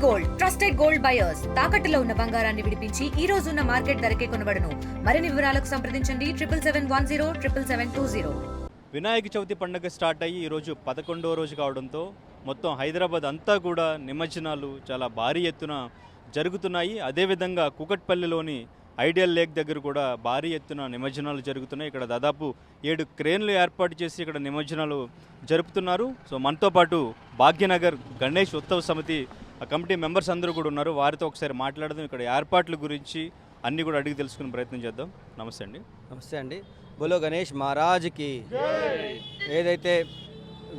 Gold trusted gold buyers తాకట్టులో ఉన్న బంగారాన్ని విడిపించి ఈ రోజు ఉన్న మార్కెట్ ధరకే కొనబడును. మరిన్ని వివరాలకు సంప్రదించండి 7771077720. వినాయక చవితి పండుగ స్టార్ట్ అయ్యి ఈరోజు 11వ రోజు కావడంతో మొత్తం హైదరాబాద్ అంతా కూడా నిమజ్జనాలు చాలా భారీ ఎత్తున జరుగుతున్నాయి. అదేవిధంగా కూకట్పల్లిలోని ఐడియల్ లేక్ దగ్గర కూడా భారీ ఎత్తున నిమజ్జనాలు జరుగుతున్నాయి. ఇక్కడ దాదాపు 7 క్రేన్లు ఏర్పాటు చేసి ఇక్కడ నిమజ్జనాలు జరుపుతున్నారు. సో మనతో పాటు భాగ్యనగర్ గణేష్ ఉత్సవ సమితి కమిటీ మెంబర్స్ అందరూ కూడా ఉన్నారు. వారితో ఒకసారి మాట్లాడదాం. ఇక్కడ ఏర్పాట్ల గురించి అన్నీ కూడా అడిగి తెలుసుకునే ప్రయత్నం చేద్దాం. నమస్తే అండి. నమస్తే అండి. బోలో గణేష్ మహారాజ్కి. ఏదైతే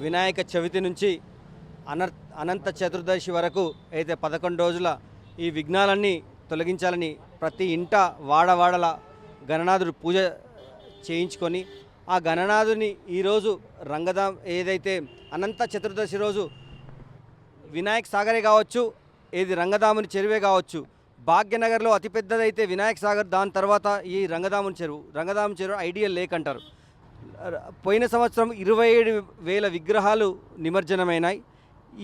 వినాయక చవితి నుంచి అనంత చతుర్దశి వరకు అయితే 11 రోజుల ఈ విఘ్నాలన్నీ తొలగించాలని ప్రతి ఇంట వాడవాడల గణనాథుడు పూజ చేయించుకొని ఆ గణనాథుని ఈరోజు రంగదాం ఏదైతే అనంత చతుర్దశి రోజు వినాయక్ సాగరే కావచ్చు, ఏది రంగదాముని చెరువే కావచ్చు. భాగ్యనగర్లో అతిపెద్దదైతే వినాయక్ సాగర్, దాని తర్వాత ఈ రంగదాముని చెరువు ఐడియల్ లేక్ అంటారు. పోయిన సంవత్సరం 27,000 విగ్రహాలు నిమజ్జనమైనాయి.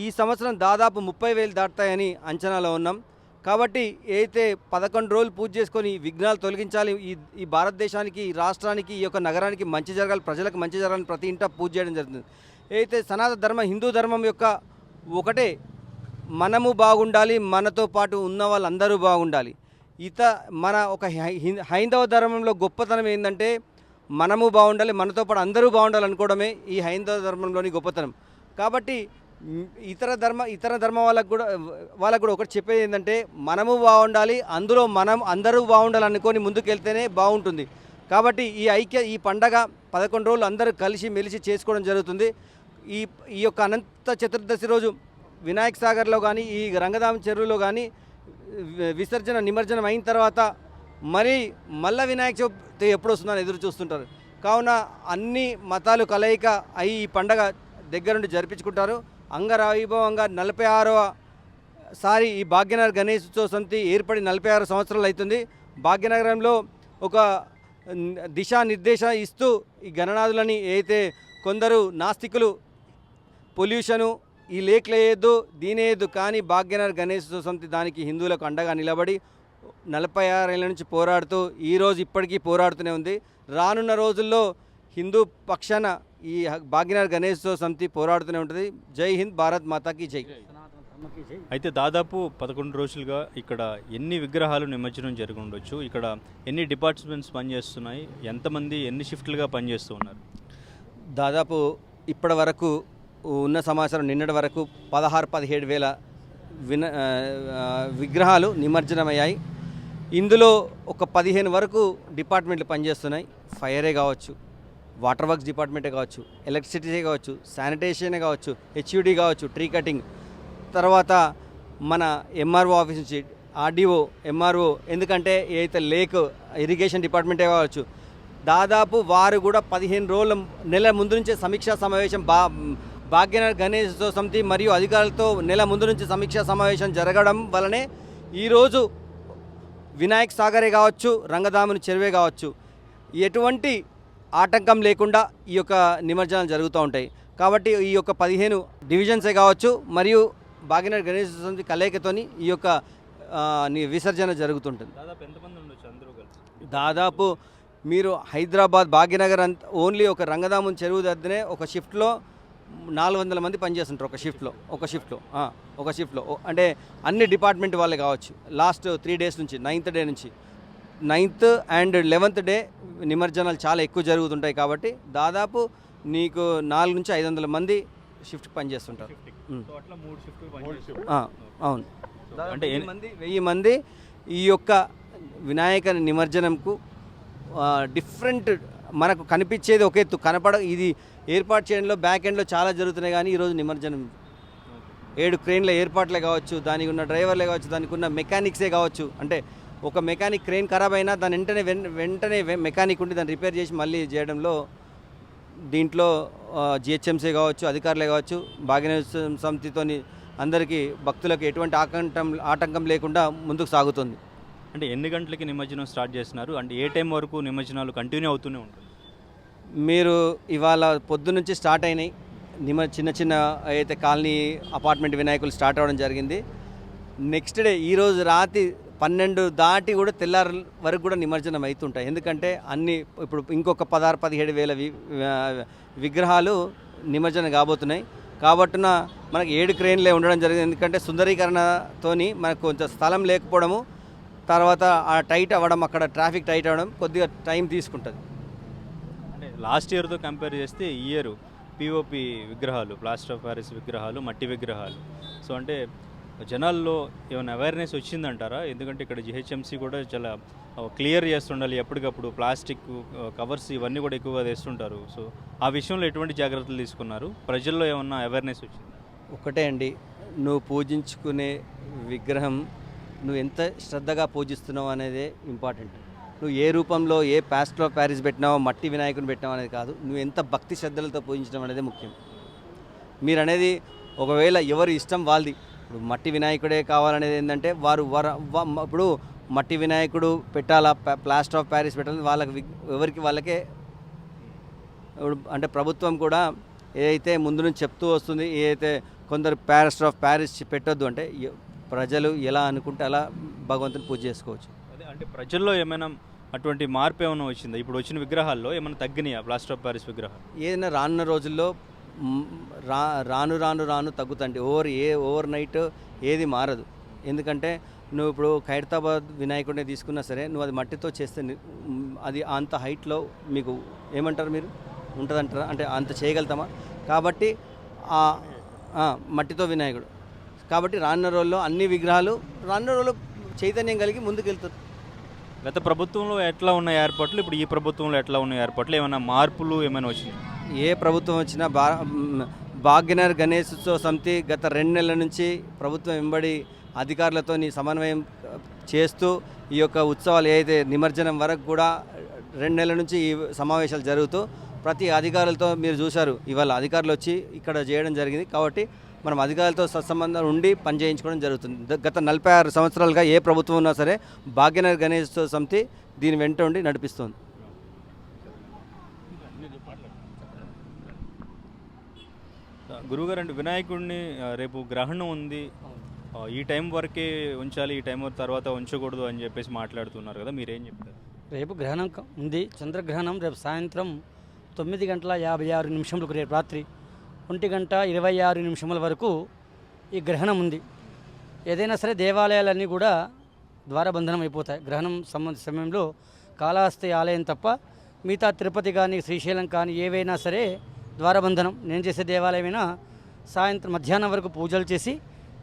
ఈ సంవత్సరం దాదాపు 30,000 దాటుతాయని అంచనాలో ఉన్నాం. కాబట్టి అయితే 11 రోజులు పూజ చేసుకొని విఘ్నాలు తొలగించాలి, ఈ భారతదేశానికి, ఈ రాష్ట్రానికి, ఈ యొక్క నగరానికి మంచి జరగాలి, ప్రజలకు మంచి జరగాలని ప్రతి ఇంట పూజ చేయడం జరుగుతుంది. అయితే సనాతన ధర్మం, హిందూ ధర్మం యొక్క ఒకటే, మనము బాగుండాలి, మనతో పాటు ఉన్న వాళ్ళందరూ బాగుండాలి. మన ఒక హైందవ ధర్మంలో గొప్పతనం ఏంటంటే మనము బాగుండాలి, మనతో పాటు అందరూ బాగుండాలి అనుకోవడమే ఈ హైందవ ధర్మంలోని గొప్పతనం. కాబట్టి ఇతర ధర్మ వాళ్ళకు కూడా ఒకటి చెప్పేది ఏంటంటే మనము బాగుండాలి, అందులో మనం అందరూ బాగుండాలి అనుకొని ముందుకెళ్తేనే బాగుంటుంది. కాబట్టి ఈ పండగ 11 రోజులు అందరూ కలిసి మెలిసి చేసుకోవడం జరుగుతుంది. ఈ యొక్క అనంత చతుర్దశి రోజు వినాయక సాగర్లో కానీ, ఈ రంగదామ చెరువులో కానీ నిమజ్జనం అయిన తర్వాత మళ్ళీ వినాయక చవితి ఎప్పుడు వస్తుందని ఎదురు చూస్తుంటారు. కావున అన్ని మతాలు కలయిక అయి ఈ పండగ దగ్గరుండి జరిపించుకుంటారు. అంగవైభవంగా 46వ సారి ఈ భాగ్యనగర్ గణేష్ ఉత్సవ సమితి ఏర్పడి 46 సంవత్సరాలు అవుతుంది. భాగ్యనగరంలో ఒక దిశానిర్దేశం ఇస్తూ ఈ గణనాథులని అయితే కొందరు నాస్తికులు పొల్యూషను ఈ లేక్లు వేయద్దు, దీనేయద్దు, కానీ భాగ్యనగర్ గణేష్ ఉత్సవ సమితి దానికి హిందువులకు అండగా నిలబడి 46 ఏళ్ళ నుంచి పోరాడుతూ ఈరోజు ఇప్పటికీ పోరాడుతూనే ఉంది. రానున్న రోజుల్లో హిందూ పక్షాన ఈ భాగ్యనగర్ గణేష్ సమితి పోరాడుతూనే ఉంటుంది. జై హింద్, భారత్ మాతాకి జై. అయితే దాదాపు 11 రోజులుగా ఇక్కడ ఎన్ని విగ్రహాలు నిమజ్జనం జరిగి ఉండొచ్చు? ఇక్కడ ఎన్ని డిపార్ట్మెంట్స్ పనిచేస్తున్నాయి? ఎంతమంది ఎన్ని షిఫ్ట్లుగా పనిచేస్తూ ఉన్నారు? దాదాపు ఇప్పటి వరకు ఉన్న సమాచారం నిన్నటి వరకు 16-17 వేల విగ్రహాలు నిమజ్జనమయ్యాయి. ఇందులో ఒక 15 వరకు డిపార్ట్మెంట్లు పనిచేస్తున్నాయి. ఫైరే కావచ్చు, వాటర్ వర్క్స్ డిపార్ట్మెంటే కావచ్చు, ఎలక్ట్రిసిటీ కావచ్చు, శానిటేషనే కావచ్చు, హెచ్యుడి కావచ్చు, ట్రీ కటింగ్, తర్వాత మన ఎంఆర్ఓ ఆఫీస్ నుంచి ఆర్డీఓ, ఎంఆర్ఓ, ఎందుకంటే ఏదైతే లేక్ ఇరిగేషన్ డిపార్ట్మెంటే కావచ్చు. దాదాపు వారు కూడా 15 రోజుల నెల ముందు నుంచే సమీక్షా సమావేశం భాగ్యనగర్ గణేష్ ఉత్సవ సమితి మరియు అధికారులతో నెల ముందు నుంచి సమీక్షా సమావేశం జరగడం వలనే ఈరోజు వినాయక్ సాగరే కావచ్చు, రంగదాముని చెరువే కావచ్చు, ఎటువంటి ఆటంకం లేకుండా ఈ యొక్క నిమజ్జనాలు జరుగుతూ ఉంటాయి. కాబట్టి ఈ యొక్క 15 డివిజన్సే కావచ్చు మరియు భాగ్యనగర్ గణేష్ సమితి కలయికతోని ఈ యొక్క విసర్జన జరుగుతుంటుంది. దాదాపు ఎంతమంది ఉండొచ్చు అందరూ కలిసి? దాదాపు మీరు హైదరాబాద్ భాగ్యనగర్ ఓన్లీ ఒక రంగదాముని చెరువు దగ్గరనే ఒక షిఫ్ట్లో 400 మంది పనిచేస్తుంటారు. ఒక షిఫ్ట్లో అంటే అన్ని డిపార్ట్మెంట్ వాళ్ళే కావచ్చు. లాస్ట్ 3 డేస్ నుంచి 9th డే నుంచి 9th and 11th డే నిమజ్జనాలు చాలా ఎక్కువ జరుగుతుంటాయి. కాబట్టి దాదాపు నీకు 400 నుంచి 500 మంది షిఫ్ట్ పనిచేస్తుంటారు. అవును, అంటే 1000 మంది ఈ యొక్క వినాయక నిమజ్జనంకు డిఫరెంట్ మనకు కనిపించేది ఒక ఎత్తు, ఇది ఏర్పాటు చేయడంలో బ్యాక్ ఎండ్లో చాలా జరుగుతున్నాయి. కానీ ఈరోజు నిమజ్జనం 7 క్రేన్ల ఏర్పాట్లే కావచ్చు, దానికి ఉన్న డ్రైవర్లే కావచ్చు, దానికి ఉన్న మెకానిక్సే కావచ్చు. అంటే ఒక మెకానిక్ క్రేన్ ఖరాబ్ అయినా దాని వెంటనే మెకానిక్ ఉండి దాన్ని రిపేర్ చేసి మళ్ళీ చేయడంలో దీంట్లో జిహెచ్ఎంసీ కావచ్చు, అధికారులే కావచ్చు, భాగ్యనగర్ సమితితోని అందరికీ భక్తులకు ఎటువంటి ఆటంకం లేకుండా ముందుకు సాగుతుంది. అంటే ఎన్ని గంటలకి నిమజ్జనం స్టార్ట్ చేస్తున్నారు? అంటే ఏ టైం వరకు నిమజ్జనాలు కంటిన్యూ అవుతూనే ఉంటుంది? మీరు ఇవాళ పొద్దు నుంచి స్టార్ట్ అయినాయి. చిన్న చిన్న అయితే కాలనీ అపార్ట్మెంట్ వినాయకులు స్టార్ట్ అవ్వడం జరిగింది. నెక్స్ట్ డే ఈరోజు రాత్రి 12 దాటి కూడా తెల్లారి వరకు కూడా నిమజ్జనం అవుతుంటాయి. ఎందుకంటే అన్ని ఇప్పుడు ఇంకొక 16-17 వేల విగ్రహాలు నిమజ్జనం కాబోతున్నాయి. కాబట్టిన మనకి 7 క్రేన్లే ఉండడం జరిగింది. ఎందుకంటే సుందరీకరణతోని మనకు కొంచెం స్థలం లేకపోవడము, తర్వాత ఆ టైట్ అవ్వడం, అక్కడ ట్రాఫిక్ టైట్ అవ్వడం కొద్దిగా టైం తీసుకుంటుంది. అంటే లాస్ట్ ఇయర్తో కంపేర్ చేస్తే ఈ ఇయర్ పిఓపి విగ్రహాలు, ప్లాస్టర్ ఆఫ్ ప్యారిస్ విగ్రహాలు, మట్టి విగ్రహాలు, సో అంటే జనాల్లో ఏమైనా అవేర్నెస్ వచ్చిందంటారా? ఎందుకంటే ఇక్కడ జిహెచ్ఎంసీ కూడా చాలా క్లియర్ చేస్తుండాలి, ఎప్పటికప్పుడు ప్లాస్టిక్ కవర్స్ ఇవన్నీ కూడా ఎక్కువగా తెస్తుంటారు. సో ఆ విషయంలో ఎటువంటి జాగ్రత్తలు తీసుకున్నారు? ప్రజల్లో ఏమన్నా అవేర్నెస్ వచ్చింది? ఒకటే అండి, నువ్వు పూజించుకునే విగ్రహం నువ్వు ఎంత శ్రద్ధగా పూజిస్తున్నావు అనేదే ఇంపార్టెంట్. నువ్వు ఏ రూపంలో ఏ ప్లాస్టర్ ఆఫ్ ప్యారిస్ పెట్టినావో, మట్టి వినాయకుని పెట్టినావు అనేది కాదు, నువ్వు ఎంత భక్తి శ్రద్ధలతో పూజించడం అనేది ముఖ్యం. మీరు అనేది ఒకవేళ ఎవరి ఇష్టం వాళ్ళది. ఇప్పుడు మట్టి వినాయకుడే కావాలనేది ఏంటంటే వారు ఇప్పుడు మట్టి వినాయకుడు పెట్టాలా, ప్లాస్టర్ ఆఫ్ ప్యారిస్ పెట్టాలని వాళ్ళకి ఎవరికి వాళ్ళకే. ఇప్పుడు అంటే ప్రభుత్వం కూడా ఏదైతే ముందు నుంచి చెప్తూ వస్తుంది, ఏదైతే కొందరు ప్లాస్టర్ ఆఫ్ ప్యారిస్ పెట్టొద్దు అంటే ప్రజలు ఎలా అనుకుంటే అలా భగవంతుని పూజ చేసుకోవచ్చు. అదే అంటే ప్రజల్లో ఏమైనా అటువంటి మార్పు ఏమైనా వచ్చిందా? ఇప్పుడు వచ్చిన విగ్రహాల్లో ఏమైనా తగ్గినాయా ప్లాస్టర్ ఆఫ్ ప్యారిస్ విగ్రహాలు? ఏదైనా రానున్న రోజుల్లో రాను రాను రాను తగ్గుతండి. ఓవర్ నైట్ ఏది మారదు. ఎందుకంటే నువ్వు ఇప్పుడు ఖైరతాబాద్ వినాయకుడిని తీసుకున్నా సరే, నువ్వు అది మట్టితో చేస్తే అది అంత హైట్లో మీకు ఏమంటారు మీరు ఉంటుందంటారా? అంటే అంత చేయగలుగుతామా? కాబట్టి మట్టితో వినాయకుడు కాబట్టి రానున్న రోజుల్లో అన్ని విగ్రహాలు రానున్న రోజుల్లో చైతన్యం కలిగి ముందుకు వెళ్తారు. గత ప్రభుత్వంలో ఎట్లా ఉన్న ఏర్పాట్లు, ఇప్పుడు ఈ ప్రభుత్వంలో ఎట్లా ఉన్న ఏర్పాట్లు, ఏమైనా మార్పులు ఏమైనా వచ్చినాయి? ఏ ప్రభుత్వం వచ్చినా భాగ్యనగర్ గణేష్ ఉత్సవ సమితి గత 2 నెలల నుంచి ప్రభుత్వం వెంబడి అధికారులతో సమన్వయం చేస్తూ ఈ యొక్క ఉత్సవాలు ఏదైతే నిమజ్జనం వరకు కూడా 2 నెలల నుంచి ఈ సమావేశాలు జరుగుతూ ప్రతి అధికారులతో మీరు చూశారు, ఇవాళ అధికారులు వచ్చి ఇక్కడ చేయడం జరిగింది. కాబట్టి మనం అధికారులతో సత్సంబంధం ఉండి పనిచేయించుకోవడం జరుగుతుంది. గత 46 సంవత్సరాలుగా ఏ ప్రభుత్వం ఉన్నా సరే భాగ్యనగర్ గణేష్ ఉత్సవ సమితి దీని వెంట ఉండి నడిపిస్తుంది. గురువుగారు, అంటే వినాయకుడిని రేపు గ్రహణం ఉంది, ఈ టైం వరకే ఉంచాలి, ఈ టైం తర్వాత ఉంచకూడదు అని చెప్పేసి మాట్లాడుతున్నారు కదా, మీరేం చెప్తారు? రేపు గ్రహణం ఉంది, చంద్రగ్రహణం రేపు సాయంత్రం 9:56 రేపు రాత్రి 1:26 వరకు ఈ గ్రహణం ఉంది. ఏదైనా సరే దేవాలయాలన్నీ కూడా ద్వారబంధనం అయిపోతాయి. గ్రహణం సమయంలో కాళహస్తి ఆలయం తప్ప మిగతా తిరుపతి కానీ శ్రీశైలం కానీ ఏవైనా సరే ద్వారబంధనం. నేను చేసే దేవాలయమైనా సాయంత్రం మధ్యాహ్నం వరకు పూజలు చేసి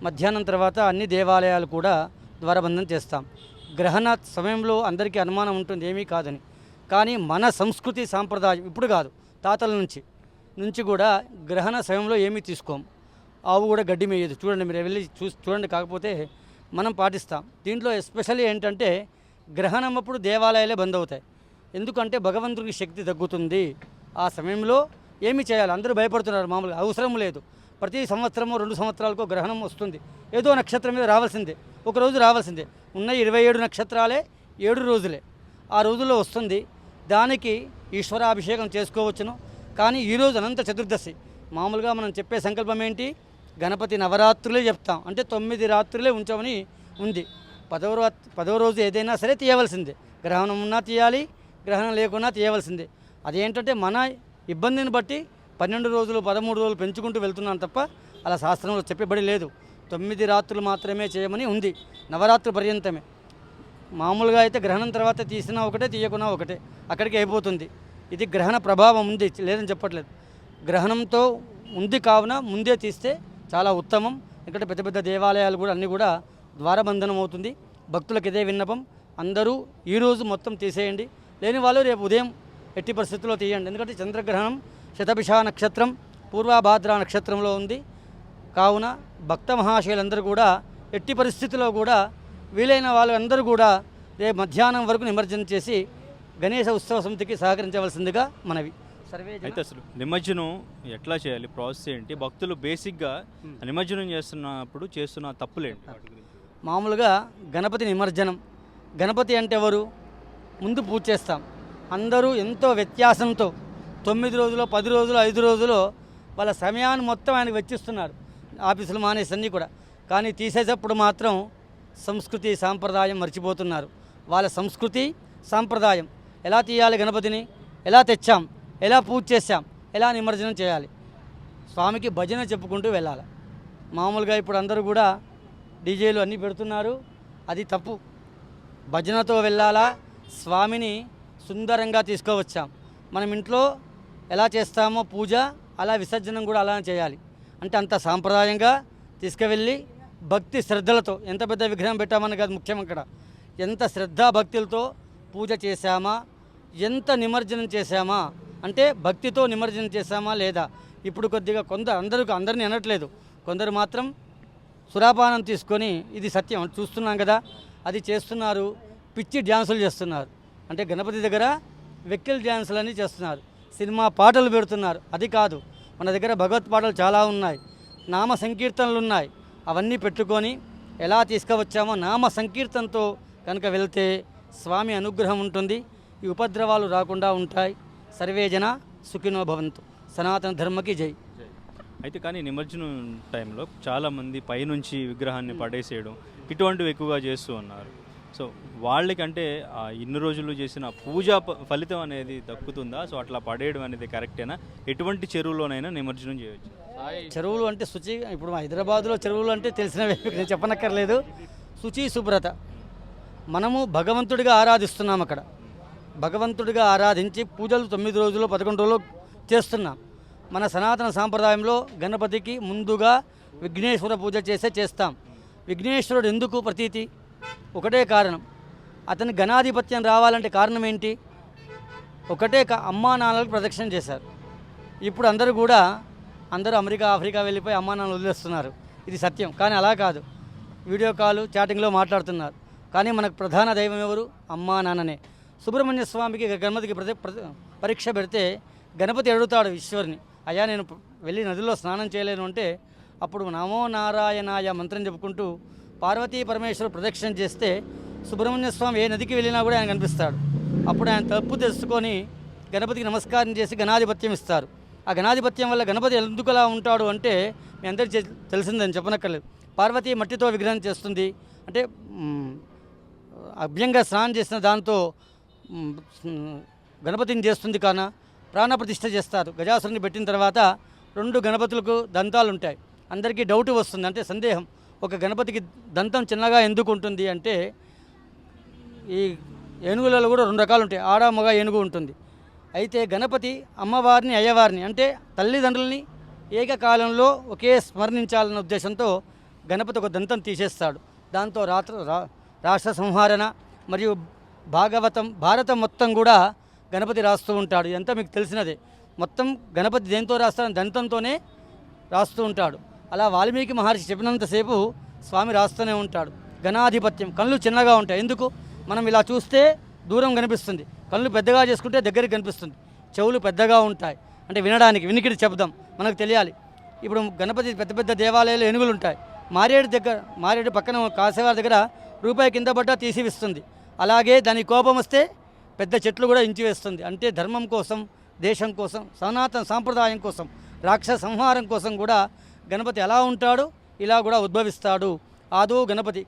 మధ్యాహ్నం తర్వాత అన్ని దేవాలయాలు కూడా ద్వారబంధనం చేస్తాం. గ్రహణ సమయంలో అందరికీ అనుమానం ఉంటుంది ఏమీ కాదని, కానీ మన సంస్కృతి సాంప్రదాయం ఇప్పుడు కాదు, తాతల నుంచి కూడా గ్రహణ సమయంలో ఏమీ తీసుకోం. ఆవు కూడా గడ్డి మేయదు. చూడండి, మీరు వెళ్ళి చూడండి. కాకపోతే మనం పాటిస్తాం. దీంట్లో ఎస్పెషల్లీ ఏంటంటే గ్రహణం అప్పుడు దేవాలయాలే బంద్ అవుతాయి. ఎందుకంటే భగవంతుడికి శక్తి తగ్గుతుంది. ఆ సమయంలో ఏమి చేయాలి? అందరూ భయపడుతున్నారు. మామూలుగా అవసరం లేదు. ప్రతి సంవత్సరము 2 సంవత్సరాలకు గ్రహణం వస్తుంది. ఏదో నక్షత్రం మీద రావాల్సిందే, ఒకరోజు రావాల్సిందే. ఉన్న 27 నక్షత్రాలే 7 రోజులే. ఆ రోజుల్లో వస్తుంది. దానికి ఈశ్వరాభిషేకం చేసుకోవచ్చును. కానీ ఈరోజు అనంత చతుర్దశి. మామూలుగా మనం చెప్పే సంకల్పం ఏంటి? గణపతి నవరాత్రులే చెప్తాం. అంటే 9 రాత్రులే ఉంచమని ఉంది. 10వ రోజు ఏదైనా సరే తీయవలసిందే. గ్రహణం ఉన్నా తీయాలి, గ్రహణం లేకున్నా తీయవలసిందే. అదేంటంటే మన ఇబ్బందిని బట్టి 12 రోజులు 13 రోజులు పెంచుకుంటూ వెళ్తున్నాను తప్ప అలా శాస్త్రంలో చెప్పబడి లేదు. 9 రాత్రులు మాత్రమే చేయమని ఉంది, నవరాత్రి పర్యంతమే. మామూలుగా అయితే గ్రహణం తర్వాత తీసినా ఒకటే, తీయకున్నా ఒకటే, అక్కడికి అయిపోతుంది. ఇది గ్రహణ ప్రభావం ఉంది, లేదని చెప్పట్లేదు. గ్రహణంతో ఉంది కావున ముందే తీస్తే చాలా ఉత్తమం. ఇక్కడ పెద్ద పెద్ద దేవాలయాలు కూడా అన్నీ కూడా ద్వారబంధనం అవుతుంది. భక్తులకు ఇదే విన్నపం, అందరూ ఈరోజు మొత్తం తీసేయండి. లేని వాళ్ళు రేపు ఉదయం ఎట్టి పరిస్థితుల్లో తీయండి. ఎందుకంటే చంద్రగ్రహణం శతభిష నక్షత్రం పూర్వభాద్ర నక్షత్రంలో ఉంది. కావున భక్త మహాశయులందరూ కూడా ఎట్టి పరిస్థితుల్లో కూడా వీలైన వాళ్ళందరూ కూడా రేపు మధ్యాహ్నం వరకు నిమజ్జనం చేసి గణేశ ఉత్సవ సమితికి సహకరించవలసిందిగా మనవి. అయితే అసలు నిమజ్జనం ఎట్లా చేయాలి, ప్రాసెస్ ఏంటి? భక్తులు బేసిక్గా నిమజ్జనం చేస్తున్నప్పుడు చేస్తున్న తప్పులేంటి? మామూలుగా గణపతి నిమజ్జనం. గణపతి అంటే ఎవరు? ముందు పూజ చేస్తాం. అందరూ ఎంతో వ్యత్యాసంతో 9 రోజులు 10 రోజులు 5 రోజులు వాళ్ళ సమయాన్ని మొత్తం ఆయనకు వెచ్చిస్తున్నారు. ఆఫీసులు మానేసి అన్నీ కూడా కానీ తీసేటప్పుడు మాత్రం సంస్కృతి సాంప్రదాయం మర్చిపోతున్నారు. వాళ్ళ సంస్కృతి సాంప్రదాయం ఎలా తీయాలి, గణపతిని ఎలా తెచ్చాం, ఎలా పూజ చేశాం, ఎలా నిమజ్జనం చేయాలి, స్వామికి భజన చెప్పుకుంటూ వెళ్ళాలి. మామూలుగా ఇప్పుడు అందరూ కూడా డీజేలు అన్నీ పెడుతున్నారు, అది తప్పు. భజనతో వెళ్ళాలా, స్వామిని సుందరంగా తీసుకువచ్చాం. మనం ఇంట్లో ఎలా చేస్తామో పూజ, అలా విసర్జనం కూడా అలానే చేయాలి. అంటే అంత సాంప్రదాయంగా తీసుకువెళ్ళి భక్తి శ్రద్ధలతో, ఎంత పెద్ద విగ్రహం పెట్టామని కాదు ముఖ్యం, అక్కడ ఎంత శ్రద్ధా భక్తులతో పూజ చేశామా, ఎంత నిమజ్జనం చేశామా, అంటే భక్తితో నిమజ్జనం చేశామా లేదా. ఇప్పుడు కొద్దిగా అందరినీ అనట్లేదు, కొందరు మాత్రం సురాపానం తీసుకొని, ఇది సత్యం చూస్తున్నాం కదా, అది చేస్తున్నారు. పిచ్చి డ్యాన్సులు చేస్తున్నారు, అంటే గణపతి దగ్గర వెక్కిల్ డ్యాన్సులు అన్నీ చేస్తున్నారు, సినిమా పాటలు పెడుతున్నారు. అది కాదు, మన దగ్గర భగవత్ పాటలు చాలా ఉన్నాయి, నామ సంకీర్తనలు ఉన్నాయి. అవన్నీ పెట్టుకొని ఎలా తీసుకువచ్చామో నామ సంకీర్తనతో కనుక వెళ్తే స్వామి అనుగ్రహం ఉంటుంది, ఈ ఉపద్రవాలు రాకుండా ఉంటాయి. సర్వేజన సుఖినో భవంతు. సనాతన ధర్మకి జై. అయితే కానీ నిమజ్జనం టైంలో చాలామంది పైనుంచి విగ్రహాన్ని పడేసేయడం ఇటువంటివి ఎక్కువగా చేస్తూ ఉన్నారు. సో వాళ్ళకంటే ఇన్ని రోజులు చేసిన పూజా ఫలితం అనేది దక్కుతుందా? సో అట్లా పడేయడం అనేది కరెక్టేనా? ఎటువంటి చెరువులోనైనా నిమజ్జనం చేయవచ్చు? చెరువులు అంటే శుచి, ఇప్పుడు హైదరాబాదులో చెరువులు అంటే తెలిసినవే, నేను చెప్పనక్కర్లేదు. శుచి శుభ్రత మనము భగవంతుడిగా ఆరాధిస్తున్నాం. అక్కడ భగవంతుడిగా ఆరాధించి పూజలు 9 రోజులు 11 రోజులు చేస్తున్నాం. మన సనాతన సాంప్రదాయంలో గణపతికి ముందుగా విఘ్నేశ్వర పూజ చేస్తాం. విఘ్నేశ్వరుడు ఎందుకు ప్రతీతి? ఒకటే కారణం, అతని గణాధిపత్యం రావాలంటే కారణం ఏంటి? ఒకటే అమ్మా నాన్నలకు ప్రదక్షిణ చేశారు. ఇప్పుడు అందరూ అమెరికా ఆఫ్రికా వెళ్ళిపోయి అమ్మా నాన్నలు వదిలేస్తున్నారు, ఇది సత్యం. కానీ అలా కాదు, వీడియో కాల్ చాటింగ్లో మాట్లాడుతున్నారు. కానీ మనకు ప్రధాన దైవం ఎవరు? అమ్మా నాన్ననే. సుబ్రహ్మణ్య స్వామికి గణపతికి పరీక్ష పెడితే గణపతి అడుగుతాడు ఈశ్వరుని, అయ్యా నేను వెళ్ళి నదిలో స్నానం చేయలేను అంటే, అప్పుడు నమో నారాయణాయ మంత్రం చెప్పుకుంటూ పార్వతీ పరమేశ్వరు ప్రదక్షిణ చేస్తే సుబ్రహ్మణ్య స్వామి ఏ నదికి వెళ్ళినా కూడా ఆయన కనిపిస్తాడు. అప్పుడు ఆయన తప్పు తెలుసుకొని గణపతికి నమస్కారం చేసి గణాధిపత్యం ఇస్తారు. ఆ గణాధిపత్యం వల్ల గణపతి ఎందుకు అలా ఉంటాడు అంటే మీ అందరికీ తెలిసిందని చెప్పనక్కర్లేదు. పార్వతీ మట్టితో విగ్రహం చేస్తుంది, అంటే అభ్యంగా స్నానం చేసిన దాంతో గణపతిని చేస్తుంది. కాన ప్రాణప్రతిష్ఠ చేస్తారు. గజాసురుని పెట్టిన తర్వాత 2 గణపతులకు దంతాలు ఉంటాయి. అందరికీ డౌట్ వస్తుంది, అంటే సందేహం, ఒక గణపతికి దంతం చిన్నగా ఎందుకు ఉంటుంది అంటే, ఈ ఏనుగులలో కూడా 2 రకాలు ఉంటాయి, ఆడ మగ ఏనుగు ఉంటుంది. అయితే గణపతి అమ్మవారిని అయ్యవారిని అంటే తల్లిదండ్రులని ఏకకాలంలో ఒకే స్మరణించాలన్న ఉద్దేశంతో గణపతి ఒక దంతం తీసేస్తాడు. దాంతో రాష్ట్ర సంహారణ మరియు భారతం మొత్తం కూడా గణపతి రాస్తూ ఉంటాడు. ఇదంతా మీకు తెలిసినదే. మొత్తం గణపతి దేంతో రాస్తాడు? దంతంతోనే రాస్తూ ఉంటాడు. అలా వాల్మీకి మహర్షి చెప్పినంతసేపు స్వామి రాస్తూనే ఉంటాడు. గణాధిపత్యం. కళ్ళు చిన్నగా ఉంటాయి, ఎందుకు? మనం ఇలా చూస్తే దూరం కనిపిస్తుంది, కళ్ళు పెద్దగా చేసుకుంటే దగ్గరికి కనిపిస్తుంది. చెవులు పెద్దగా ఉంటాయి, అంటే వినడానికి, వినికిడి శబ్దం మనకు తెలియాలి. ఇప్పుడు గణపతి పెద్ద పెద్ద దేవాలయాలు ఏనుగులు ఉంటాయి. మారేడు పక్కన కాసేవారి దగ్గర రూపాయి కింద పడ్డా తీసివిస్తుంది. అలాగే దాని కోపం వస్తే పెద్ద చెట్లు కూడా ఇంచివేస్తుంది. అంటే ధర్మం కోసం, దేశం కోసం, సనాతన సాంప్రదాయం కోసం, రాక్షస సంహారం కోసం కూడా గణపతి ఎలా ఉంటాడు, ఇలా కూడా ఉద్భవిస్తాడు. ఆదో గణపతి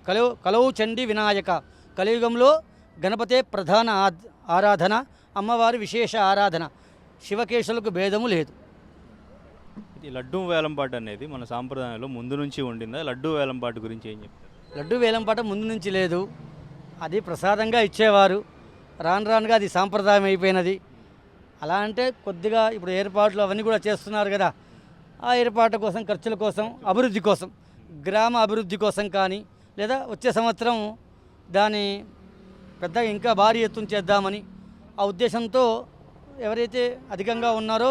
కలవు చండీ వినాయక. కలియుగంలో గణపతే ప్రధాన ఆరాధన, అమ్మవారి విశేష ఆరాధన. శివకేశులకు భేదము లేదు. ఇది లడ్డూ వేలంపాట అనేది మన సాంప్రదాయంలో ముందు నుంచి ఉండిందా? లడ్డూ వేలంపాట గురించి ఏం చెప్తారు? లడ్డూ వేలంపాట ముందు నుంచి లేదు, అది ప్రసాదంగా ఇచ్చేవారు. రానుగా అది సాంప్రదాయం అయిపోయినది. అలా అంటే కొద్దిగా ఇప్పుడు ఏర్పాట్లు అవన్నీ కూడా చేస్తున్నారు కదా, ఆ ఏర్పాట్ల కోసం, ఖర్చుల కోసం, అభివృద్ధి కోసం, గ్రామ అభివృద్ధి కోసం కానీ, లేదా వచ్చే సంవత్సరం దాని పెద్దగా ఇంకా భారీ ఎత్తున చేద్దామని ఆ ఉద్దేశంతో ఎవరైతే అధికంగా ఉన్నారో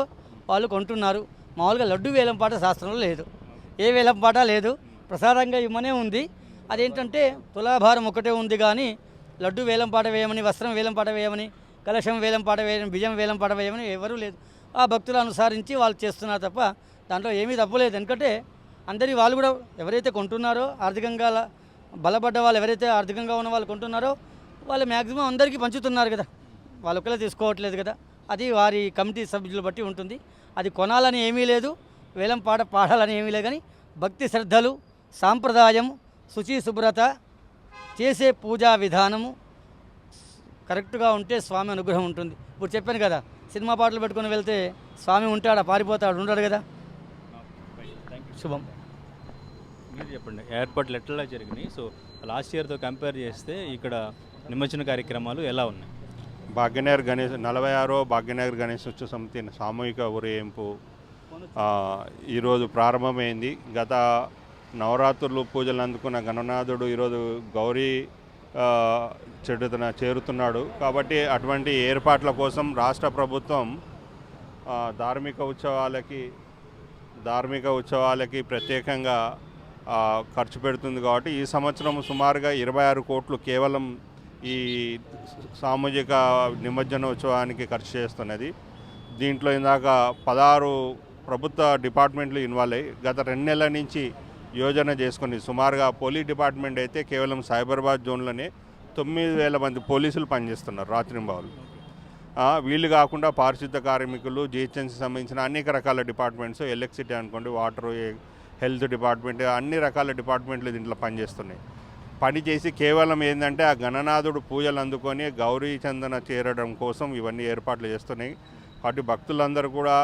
వాళ్ళు కొంటున్నారు. మామూలుగా లడ్డు వేలంపాట శాస్త్రంలో లేదు, ఏ వేలంపాట లేదు, ప్రసాదంగా ఇవ్వనే ఉంది. అదేంటంటే తులాభారం ఒకటే ఉంది, కానీ లడ్డు వేలంపాట వేయమని, వస్త్రం వేలంపాట వేయమని, కలశం వేలంపాట వేయమని, బియ్యం వేలంపాట వేయమని ఎవరూ లేదు. ఆ భక్తులు అనుసరించి వాళ్ళు చేస్తున్నారు తప్ప దాంట్లో ఏమీ తప్పులేదు. ఎందుకంటే అందరి వాళ్ళు కూడా ఎవరైతే కొంటున్నారో, ఆర్థికంగా బలపడ్డ వాళ్ళు ఎవరైతే ఆర్థికంగా ఉన్న వాళ్ళు కొంటున్నారో వాళ్ళు మ్యాక్సిమం అందరికీ పంచుతున్నారు కదా, వాళ్ళు ఒకళ్ళే తీసుకోవట్లేదు కదా. అది వారి కమిటీ సభ్యులు బట్టి ఉంటుంది. అది కొనాలని ఏమీ లేదు, వేలం పాడాలని ఏమీ లేదు. కానీ భక్తి శ్రద్ధలు, సాంప్రదాయం, శుచి శుభ్రత, చేసే పూజా విధానము కరెక్ట్గా ఉంటే స్వామి అనుగ్రహం ఉంటుంది. ఇప్పుడు చెప్పాను కదా, సినిమా పాటలు పెట్టుకొని వెళ్తే స్వామి ఉంటాడా, పారిపోతాడు, ఉంటాడు కదా. శుభం. మీరు చెప్పండి, ఏర్పాట్లు ఎట్లా జరిగినాయి? సో లాస్ట్ ఇయర్తో కంపేర్ చేస్తే ఇక్కడ నిమజ్జన కార్యక్రమాలు ఎలా ఉన్నాయి? భాగ్యనగర్ గణేష్ 46వ భాగ్యనగర్ గణేశోత్సవ సమితి సామూహిక ఊరేగింపు ఈరోజు ప్రారంభమైంది. గత నవరాత్రులు పూజలు అందుకున్న గణనాథుడు ఈరోజు గౌరీ చేరుతున్నాడు. కాబట్టి అటువంటి ఏర్పాట్ల కోసం రాష్ట్ర ప్రభుత్వం ధార్మిక ఉత్సవాలకి ప్రత్యేకంగా ఖర్చు పెడుతుంది. కాబట్టి ఈ సంవత్సరం సుమారుగా 26 కోట్లు కేవలం ఈ సామూహిక నిమజ్జనోత్సవానికి ఖర్చు చేస్తున్నది. దీంట్లో ఇందాక 16 ప్రభుత్వ డిపార్ట్మెంట్లు ఇన్వాల్వ్ అయ్యి గత 2 నెలల నుంచి యోజన చేసుకుని సుమారుగా పోలీస్ డిపార్ట్మెంట్ అయితే కేవలం సైబరాబాద్ జోన్లోనే 9,000 మంది పోలీసులు పనిచేస్తున్నారు రాత్రింబావులు. వీళ్ళు కాకుండా పారిశుద్ధ కార్మికులు, జిహెచ్ఎంసీ సంబంధించిన అనేక రకాల డిపార్ట్మెంట్స్, ఎలక్ట్రిసిటీ అనుకోండి, వాటర్, హెల్త్ డిపార్ట్మెంట్, అన్ని రకాల డిపార్ట్మెంట్లు దీంట్లో పనిచేస్తున్నాయి. పనిచేసి కేవలం ఏంటంటే ఆ గణనాథుడు పూజలు అందుకొని గౌరీ చందన చేరడం కోసం ఇవన్నీ ఏర్పాట్లు చేస్తున్నాయి. కాబట్టి భక్తులందరూ కూడా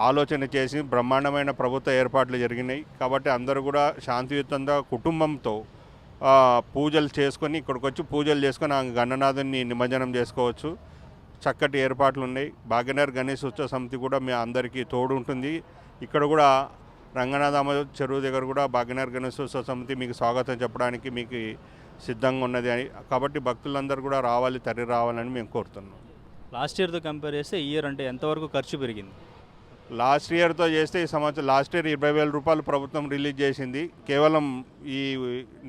ఆలోచన చేసి బ్రహ్మాండమైన ప్రభుత్వ ఏర్పాట్లు జరిగినాయి. కాబట్టి అందరూ కూడా శాంతియుతంగా కుటుంబంతో పూజలు చేసుకొని ఇక్కడికి వచ్చి పూజలు చేసుకొని ఆ గణనాథుని నిమజ్జనం చేసుకోవచ్చు. చక్కటి ఏర్పాట్లు ఉన్నాయి. భాగ్యనగర్ గణేష్ ఉత్సవ సమితి కూడా మీ అందరికీ తోడు ఉంటుంది. ఇక్కడ కూడా రంగనాథమ్మ చెరువు దగ్గర కూడా భాగ్యనగర్ గణేశోత్సవ సమితి మీకు స్వాగతం చెప్పడానికి మీకు సిద్ధంగా ఉన్నది అని. కాబట్టి భక్తులందరూ కూడా తరలి రావాలని మేము కోరుతున్నాం. లాస్ట్ ఇయర్తో కంపేర్ చేస్తే ఈ ఇయర్ అంటే ఎంతవరకు ఖర్చు పెరిగింది? లాస్ట్ ఇయర్తో చేస్తే ఈ సంవత్సరం లాస్ట్ ఇయర్ 20,000 రూపాయలు ప్రభుత్వం రిలీజ్ చేసింది. కేవలం ఈ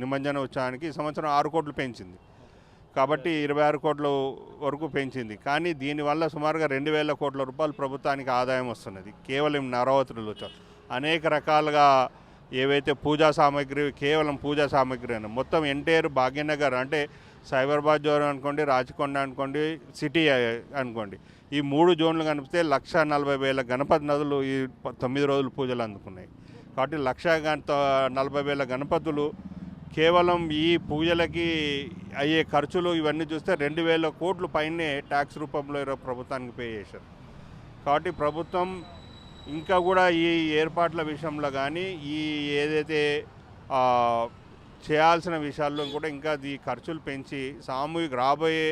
నిమజ్జన ఉత్సవానికి ఈ సంవత్సరం 6 కోట్లు పెంచింది. కాబట్టి 26 కోట్ల వరకు పెంచింది. కానీ దీనివల్ల సుమారుగా 2,000 కోట్ల రూపాయలు ప్రభుత్వానికి ఆదాయం వస్తున్నది. కేవలం నవరాత్రులు అనేక రకాలుగా ఏవైతే పూజా సామాగ్రి, కేవలం పూజా సామాగ్రి అని మొత్తం ఎంటైర్ భాగ్యనగర్ అంటే సైబరాబాద్ జోన్ అనుకోండి, రాచకొండ అనుకోండి, సిటీ అనుకోండి, ఈ 3 జోన్లు కనిపిస్తే 1,40,000 గణపతి నదులు ఈ 9 రోజులు పూజలు అందుకున్నాయి. కాబట్టి 1,40,000 గణపతులు కేవలం ఈ పూజలకి అయ్యే ఖర్చులు ఇవన్నీ చూస్తే 2,000 కోట్లు పైనే ట్యాక్స్ రూపంలో ప్రభుత్వానికి పే చేశారు. కాబట్టి ప్రభుత్వం ఇంకా కూడా ఈ ఏర్పాట్ల విషయంలో కానీ ఈ ఏదైతే చేయాల్సిన విషయాల్లో కూడా ఇంకా ఈ ఖర్చులు పెంచి సామూహిక రాబోయే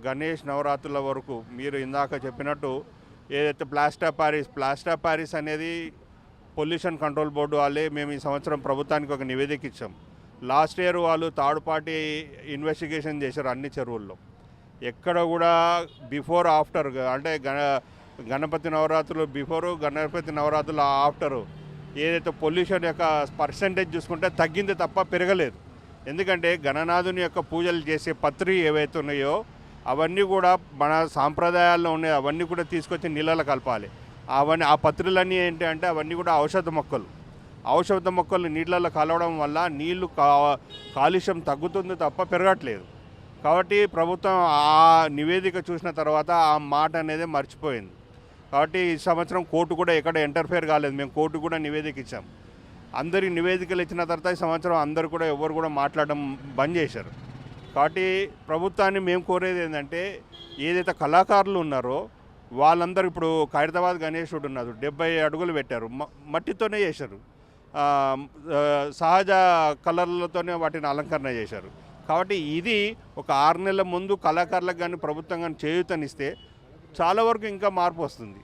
గణేష్ నవరాత్రుల వరకు మీరు ఇందాక చెప్పినట్టు ఏదైతే ప్లాస్టర్ ఆఫ్ ప్యారిస్ అనేది పొల్యూషన్ కంట్రోల్ బోర్డు వాళ్ళే మేము ఈ సంవత్సరం ప్రభుత్వానికి ఒక నివేదిక ఇచ్చాం. లాస్ట్ ఇయర్ వాళ్ళు థర్డ్ పార్టీ ఇన్వెస్టిగేషన్ చేశారు అన్ని చెరువుల్లో. ఎక్కడ కూడా బిఫోర్ ఆఫ్టర్ అంటే గణపతి నవరాత్రులు బిఫోరు, గణపతి నవరాత్రులు ఆఫ్టరు ఏదైతే పొల్యూషన్ యొక్క పర్సంటేజ్ చూసుకుంటే తగ్గింది తప్ప పెరగలేదు. ఎందుకంటే గణనాథుని యొక్క పూజలు చేసే పత్రి ఏవైతే ఉన్నాయో అవన్నీ కూడా మన సాంప్రదాయాల్లో ఉన్నాయి. అవన్నీ కూడా తీసుకొచ్చి నీళ్ళలో కలపాలి. ఆ పత్రులన్నీ ఏంటి అంటే అవన్నీ కూడా ఔషధ మొక్కలు నీళ్ళలో కలవడం వల్ల నీళ్లు కాలుష్యం తగ్గుతుంది తప్ప పెరగట్లేదు. కాబట్టి ప్రభుత్వం ఆ నివేదిక చూసిన తర్వాత ఆ మాట అనేది మర్చిపోయింది. కాబట్టి ఈ సంవత్సరం కోర్టు కూడా ఎక్కడ ఇంటర్ఫేర్ కాలేదు. మేము కోర్టు కూడా నివేదిక ఇచ్చాం. అందరికి నివేదికలు ఇచ్చిన తర్వాత ఈ సంవత్సరం అందరు కూడా ఎవరు కూడా మాట్లాడడం బంద్ చేశారు. కాబట్టి ప్రభుత్వాన్ని మేము కోరేది ఏంటంటే ఏదైతే కళాకారులు ఉన్నారో వాళ్ళందరూ ఇప్పుడు ఖైరతాబాద్ గణేశుడు ఉన్నారు, 70 అడుగులు పెట్టారు, మట్టితోనే చేశారు, సహజ కలర్లతోనే వాటిని అలంకరణ చేశారు. కాబట్టి ఇది ఒక 6 నెలల ముందు కళాకారులకు కానీ ప్రభుత్వం కానీ చేయూతనిస్తే చాలా వరకు ఇంకా మార్పు వస్తుంది.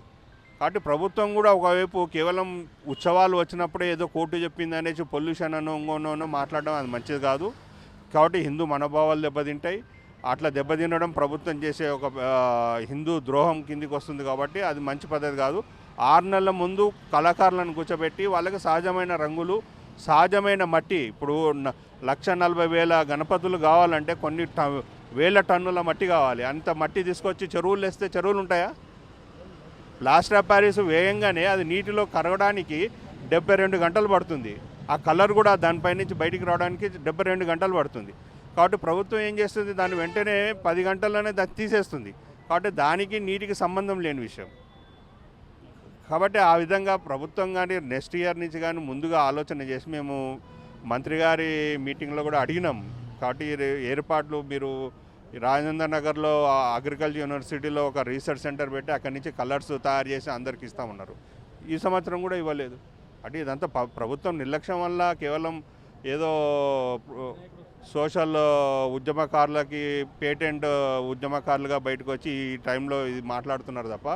కాబట్టి ప్రభుత్వం కూడా ఒకవైపు కేవలం ఉత్సవాలు వచ్చినప్పుడే ఏదో కోర్టు చెప్పింది అనేసి పొల్యూషన్ అనో ఇంకోనో మాట్లాడడం అది మంచిది కాదు. కాబట్టి హిందూ మనోభావాలు దెబ్బతింటాయి. అట్లా దెబ్బతినడం ప్రభుత్వం చేసే ఒక హిందూ ద్రోహం కిందికి వస్తుంది. కాబట్టి అది మంచి పద్ధతి కాదు. 6 నెలల ముందు కళాకారులను కూర్చోబెట్టి వాళ్ళకి సహజమైన రంగులు, సహజమైన మట్టి, ఇప్పుడు 1,40,000 గణపతులు కావాలంటే కొన్ని వేల టన్నుల మట్టి కావాలి. అంత మట్టి తీసుకొచ్చి చెరువులు వేస్తే చెరువులు ఉంటాయా? ప్లాస్టర్ ఆఫ్ ప్యారిస్ వేయంగానే అది నీటిలో కరగడానికి 72 గంటలు పడుతుంది. ఆ కలర్ కూడా దానిపై నుంచి బయటికి రావడానికి 72 గంటలు పడుతుంది. కాబట్టి ప్రభుత్వం ఏం చేస్తుంది, దాన్ని వెంటనే 10 గంటల్లోనే దాన్ని తీసేస్తుంది. కాబట్టి దానికి నీటికి సంబంధం లేని విషయం. కాబట్టి ఆ విధంగా ప్రభుత్వం కానీ నెక్స్ట్ ఇయర్ నుంచి కానీ ముందుగా ఆలోచన చేసి మేము మంత్రి గారి మీటింగ్లో కూడా అడిగినాం. కాబట్టి ఏర్పాట్లు మీరు రాజేంద్ర నగర్లో అగ్రికల్చర్ యూనివర్సిటీలో ఒక రీసెర్చ్ సెంటర్ పెట్టి అక్కడి నుంచి కలర్స్ తయారు చేసి అందరికి ఇస్తామన్నారు. ఈ సంవత్సరం కూడా ఇవ్వలేదు. అంటే ఇదంతా ప్రభుత్వం నిర్లక్ష్యం వల్ల కేవలం ఏదో సోషల్ ఉద్యమకారులకి పేటెంట్ ఉద్యమకారులుగా బయటకు వచ్చి ఈ టైంలో ఇది మాట్లాడుతున్నారు తప్ప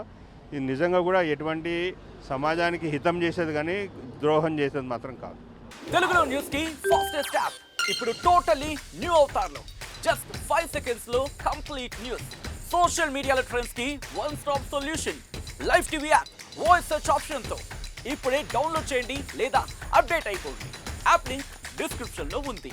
ఇది నిజంగా కూడా ఎటువంటి సమాజానికి హితం చేసేది కానీ ద్రోహం చేసేది మాత్రం కాదు. తెలుగులో న్యూస్ కి ఫాస్టెస్ట్ యాప్ ఇప్పుడు టోటల్లీ న్యూ అవతార్లో జస్ట్ 5 సెకండ్స్ లో కంప్లీట్ న్యూస్. సోషల్ మీడియాలో ట్రెండ్స్ కి one stop solution. Live TV app voice search option తో ఇప్పుడే డౌన్లోడ్ చేయండి లేదా అప్డేట్ అయిపోండి. యాప్ లింక్ డిస్క్రిప్షన్ లో ఉంది.